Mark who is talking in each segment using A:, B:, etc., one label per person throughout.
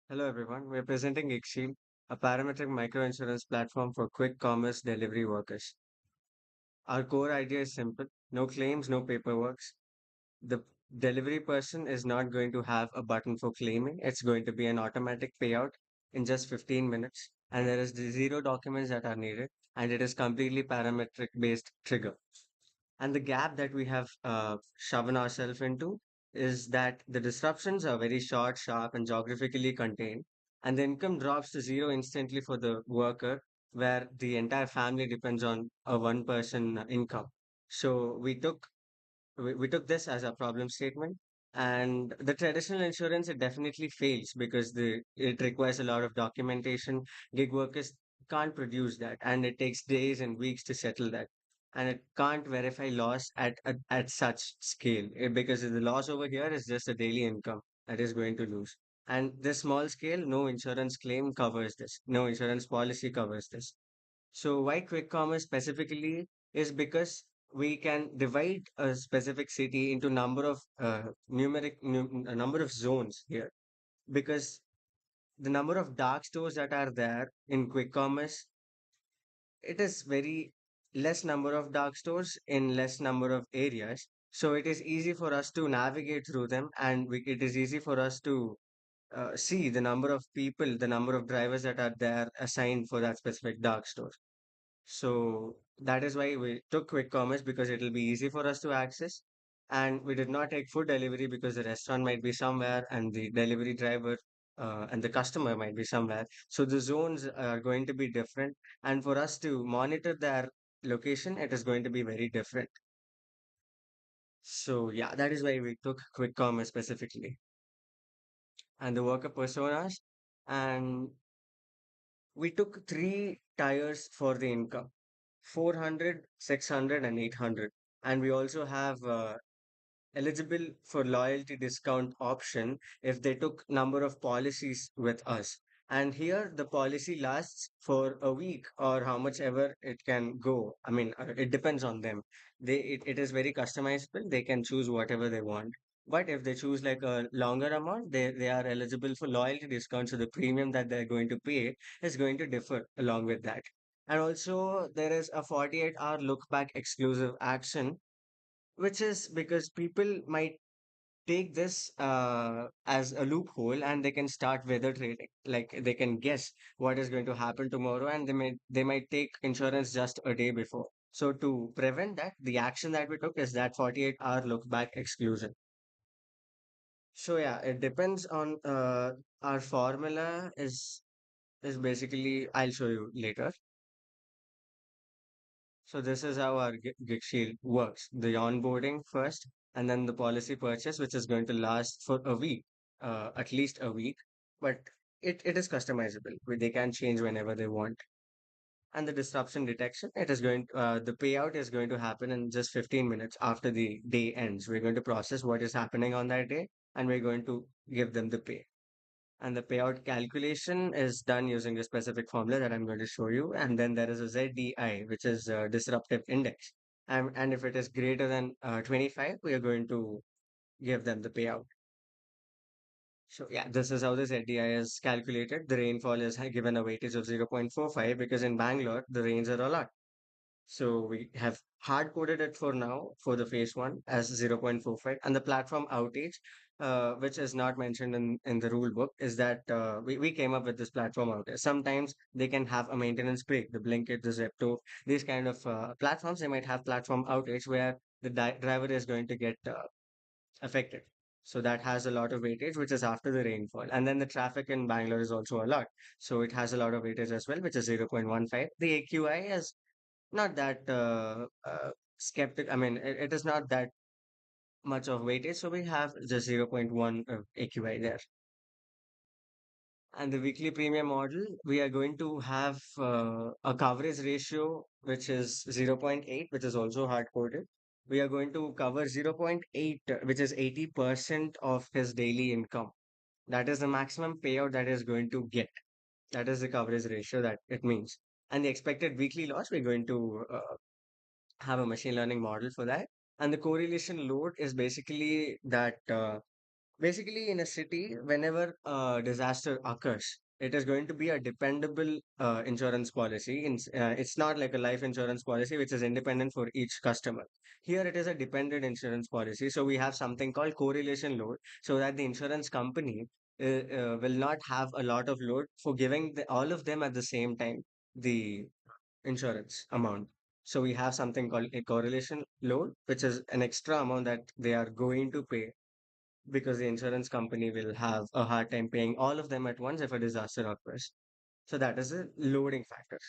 A: Hello everyone, we're presenting Ixshield, a parametric microinsurance platform for quick commerce delivery workers. Our core idea is simple: no claims, no paperwork. The delivery person is not going to have a button for claiming, it's going to be an automatic payout in just 15 minutes, and there is zero documents that are needed, and it is completely parametric based trigger. And the gap that we have shoven ourselves into is that the disruptions are very short, sharp, and geographically contained. And the income drops to zero instantly for the worker, where the entire family depends on a one person income. So we took this as a problem statement. And the traditional insurance, it definitely fails because it requires a lot of documentation. Gig workers can't produce that, and it takes days and weeks to settle that. And it can't verify loss at such scale because the loss over here is just a daily income that is going to lose. And this small scale, no insurance claim covers this. No insurance policy covers this. So why quick commerce specifically is because we can divide a specific city into number of a number of zones here, because the number of dark stores that are there in quick commerce, it is very less number of dark stores in less number of areas. So it is easy for us to navigate through them, and it is easy for us to see the number of people, the number of drivers that are there assigned for that specific dark store. So that is why we took quick commerce, because it will be easy for us to access. And we did not take food delivery because the restaurant might be somewhere and the delivery driver and the customer might be somewhere. So the zones are going to be different. And for us to monitor their location, it is going to be very different. So yeah, that is why we took quick commerce specifically and the worker personas. And we took three tiers for the income: 400, 600, and 800. And we also have eligible for loyalty discount option if they took number of policies with us. And here the policy lasts for a week or how much ever it can go. I mean, it depends on them. It is very customizable. They can choose whatever they want. But if they choose like a longer amount, they are eligible for loyalty discount. So the premium that they're going to pay is going to differ along with that. And also there is a 48-hour look back exclusive action, which is because people might take this as a loophole and they can start weather trading. Like they can guess what is going to happen tomorrow, and they might take insurance just a day before. So to prevent that, the action that we took is that 48-hour look back exclusion. So yeah, it depends on our formula is basically, I'll show you later. So this is how our gig shield works. The onboarding first, and then the policy purchase, which is going to last for a week, at least a week. But it is customizable. They can change whenever they want. And the disruption detection, the payout is going to happen in just 15 minutes after the day ends. We're going to process what is happening on that day, and we're going to give them the pay. And the payout calculation is done using a specific formula that I'm going to show you. And then there is a ZDI, which is a disruptive index. And if it is greater than 25, we are going to give them the payout. So yeah, this is how the ZDI is calculated. The rainfall is given a weightage of 0.45 because in Bangalore, the rains are a lot. So we have hard coded it for now for the phase one as 0.45. And the platform outage, which is not mentioned in the rule book, is that we came up with this platform outage. Sometimes they can have a maintenance break, the Blinkit, the Zepto, these kind of platforms, they might have platform outage where the driver is going to get affected. So that has a lot of weightage, which is after the rainfall. And then the traffic in Bangalore is also a lot. So it has a lot of weightage as well, which is 0.15. The AQI is not that skeptic. I mean, it is not that much of weightage. So we have just zero point 0.1 AQI there. And the weekly premium model, we are going to have a coverage ratio, which is zero point 0.8, which is also hard coded. We are going to cover zero point 0.8, which is 80% of his daily income. That is the maximum payout that is going to get. That is the coverage ratio that it means. And the expected weekly loss, we're going to have a machine learning model for that. And the correlation load is basically that Basically, in a city, whenever a disaster occurs, it is going to be a dependable insurance policy. It's not like a life insurance policy, which is independent for each customer. Here, it is a dependent insurance policy. So we have something called correlation load, so that the insurance company will not have a lot of load for giving all of them at the same time the insurance amount. So we have something called a correlation load, which is an extra amount that they are going to pay because the insurance company will have a hard time paying all of them at once if a disaster occurs. So that is the loading factor.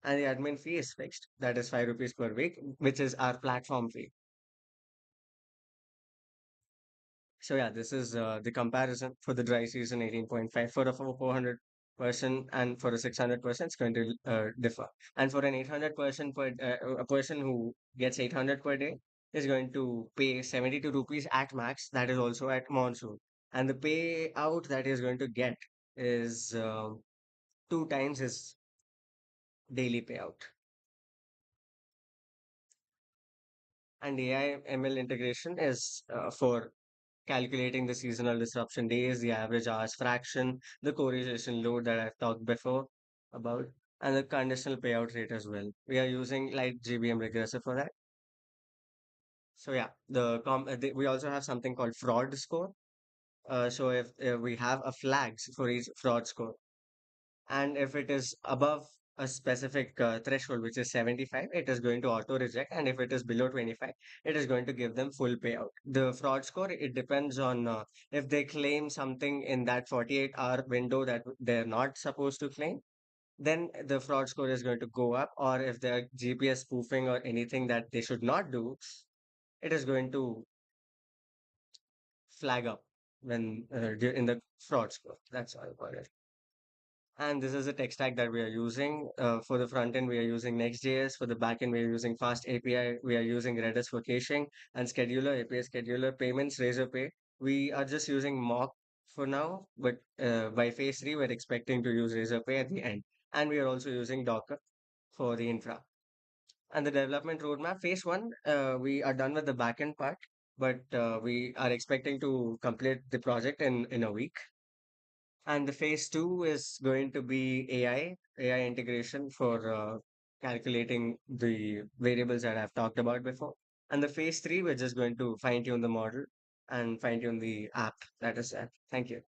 A: And the admin fee is fixed. That is 5 rupees per week, which is our platform fee. So yeah, this is the comparison for the dry season 18.5 for a 400 person and for a 600 person, it's going to differ. And for an 800 person a person who gets 800 per day is going to pay 72 rupees at max. That is also at monsoon. And the payout that he is going to get is two times his daily payout. And AI ML integration is for calculating the seasonal disruption days, the average hours fraction, the correlation load that I've talked before about, and the conditional payout rate as well. We are using like GBM regressor for that. So yeah, we also have something called fraud score. So if we have a flags for each fraud score, and if it is above a specific threshold, which is 75, it is going to auto reject, and if it is below 25, it is going to give them full payout. The fraud score, it depends on if they claim something in that 48-hour window that they're not supposed to claim, then the fraud score is going to go up, or if they're GPS spoofing or anything that they should not do, it is going to flag up when in the fraud score. That's all about it. And this is the tech stack that we are using. For the front end, we are using Next.js. For the back end, we are using Fast API. We are using Redis for caching and scheduler, API scheduler, payments, Razorpay. We are just using mock for now, but by phase three, we're expecting to use Razorpay at the end. And we are also using Docker for the infra. And the development roadmap, phase one, we are done with the backend part, but we are expecting to complete the project in a week. And the phase two is going to be AI integration for calculating the variables that I've talked about before. And the phase three, we're just going to fine tune the model and fine tune the app that is there. Thank you.